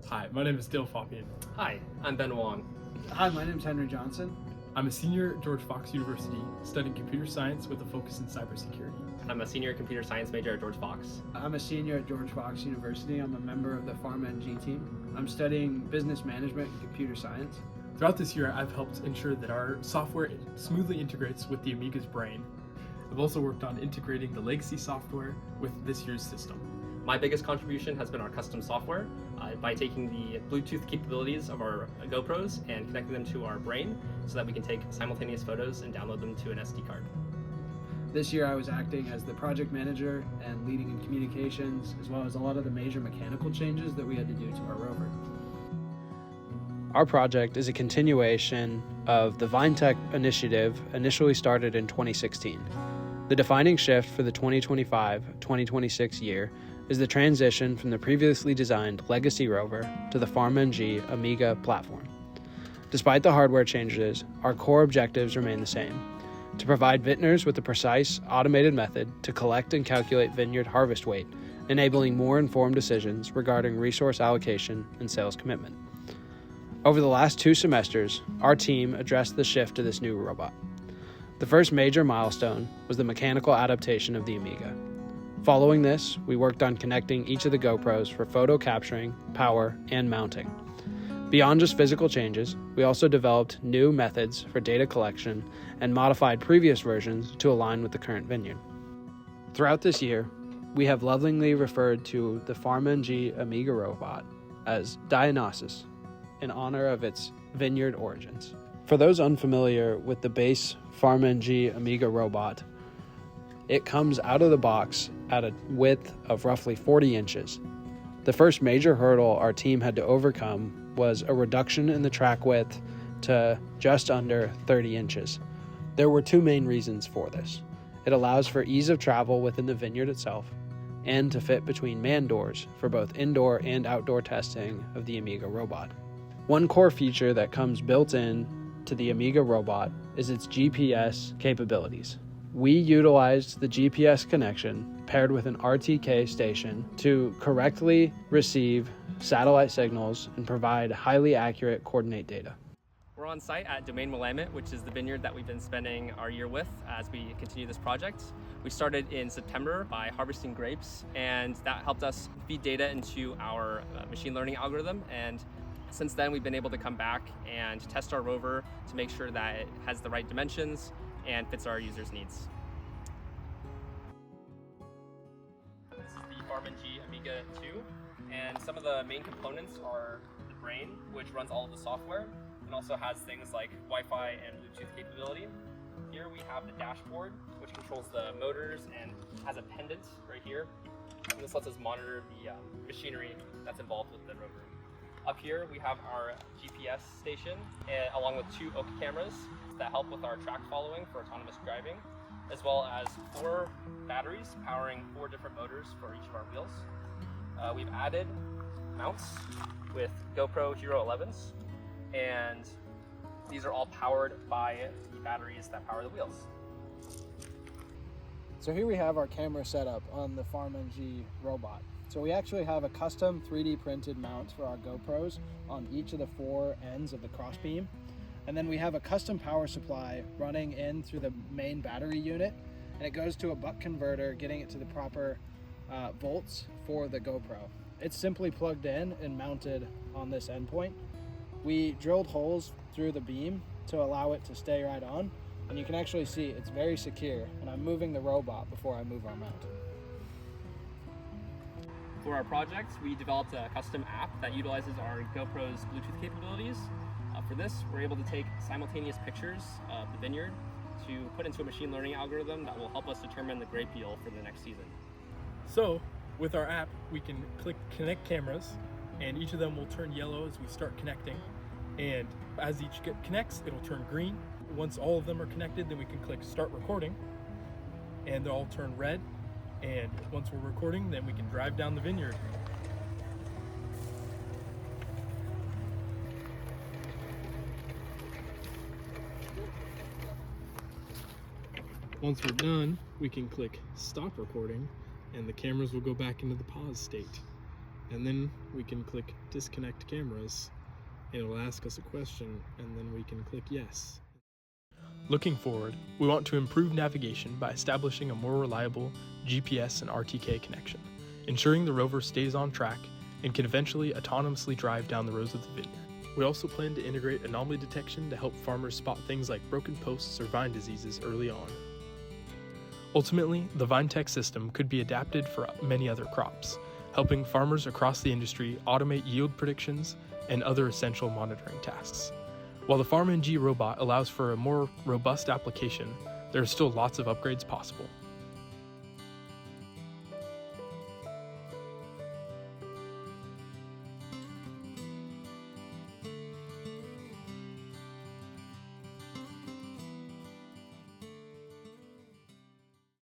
Hi, my name is Dale Faubion. Hi, I'm Ben Wong. Hi, my name is Henry Johnson. I'm a senior at George Fox University studying computer science with a focus in cybersecurity. I'm a senior computer science major at George Fox. I'm a senior at George Fox University. I'm a member of the Faubion team. I'm studying business management and computer science. Throughout this year, I've helped ensure that our software smoothly integrates with the Amiga's brain. I've also worked on integrating the legacy software with this year's system. My biggest contribution has been our custom software by taking the Bluetooth capabilities of our GoPros and connecting them to our brain so that we can take simultaneous photos and download them to an SD card. This year I was acting as the project manager and leading in communications, as well as a lot of the major mechanical changes that we had to do to our rover. Our project is a continuation of the VineTech initiative initially started in 2016. The defining shift for the 2025-2026 year is the transition from the previously designed legacy rover to the Faubion Amiga platform. Despite the hardware changes, our core objectives remain the same: to provide vintners with a precise, automated method to collect and calculate vineyard harvest weight, enabling more informed decisions regarding resource allocation and sales commitment. Over the last 2 semesters, our team addressed the shift to this new robot. The first major milestone was the mechanical adaptation of the Amiga. Following this, we worked on connecting each of the GoPros for photo capturing, power, and mounting. Beyond just physical changes, we also developed new methods for data collection and modified previous versions to align with the current vineyard. Throughout this year, we have lovingly referred to the Faubion Amiga robot as Dionysus in honor of its vineyard origins. For those unfamiliar with the base Faubion Amiga robot, it comes out of the box at a width of roughly 40 inches. The first major hurdle our team had to overcome was a reduction in the track width to just under 30 inches. There were 2 main reasons for this. It allows for ease of travel within the vineyard itself, and to fit between man doors for both indoor and outdoor testing of the Amiga robot. One core feature that comes built in to the Amiga robot is its GPS capabilities. We utilized the GPS connection paired with an RTK station to correctly receive satellite signals and provide highly accurate coordinate data. We're on site at Domaine Willamette, which is the vineyard that we've been spending our year with as we continue this project. We started in September by harvesting grapes, and that helped us feed data into our machine learning algorithm. And since then, we've been able to come back and test our rover to make sure that it has the right dimensions and fits our users' needs. This is the Faubion Amiga 2, and some of the main components are the brain, which runs all of the software, and also has things like Wi-Fi and Bluetooth capability. Here we have the dashboard, which controls the motors and has a pendant right here. And this lets us monitor the machinery that's involved with the rover. Up here we have our GPS station, along with 2 Oka cameras that help with our track following for autonomous driving, as well as 4 batteries powering 4 different motors for each of our wheels. We've added mounts with GoPro Hero 11s, and these are all powered by the batteries that power the wheels. So here we have our camera setup on the Faubion robot. So we actually have a custom 3D printed mount for our GoPros on each of the 4 ends of the crossbeam. And then we have a custom power supply running in through the main battery unit, and it goes to a buck converter, getting it to the proper volts for the GoPro. It's simply plugged in and mounted on this endpoint. We drilled holes through the beam to allow it to stay right on, and you can actually see it's very secure, and I'm moving the robot before I move our mount. For our project, we developed a custom app that utilizes our GoPro's Bluetooth capabilities. For this, we're able to take simultaneous pictures of the vineyard to put into a machine learning algorithm that will help us determine the grape yield for the next season. So, with our app, we can click connect cameras, and each of them will turn yellow as we start connecting. And as each connects, it'll turn green. Once all of them are connected, then we can click start recording, and they'll all turn red. And once we're recording, then we can drive down the vineyard. Once we're done, we can click stop recording, and the cameras will go back into the pause state. and then we can click disconnect cameras, and it'll ask us a question, and then we can click yes. Looking forward, we want to improve navigation by establishing a more reliable GPS and RTK connection, ensuring the rover stays on track and can eventually autonomously drive down the rows of the vineyard. We also plan to integrate anomaly detection to help farmers spot things like broken posts or vine diseases early on. Ultimately, the VineTech system could be adapted for many other crops, helping farmers across the industry automate yield predictions and other essential monitoring tasks. While the FarmNG robot allows for a more robust application, there are still lots of upgrades possible.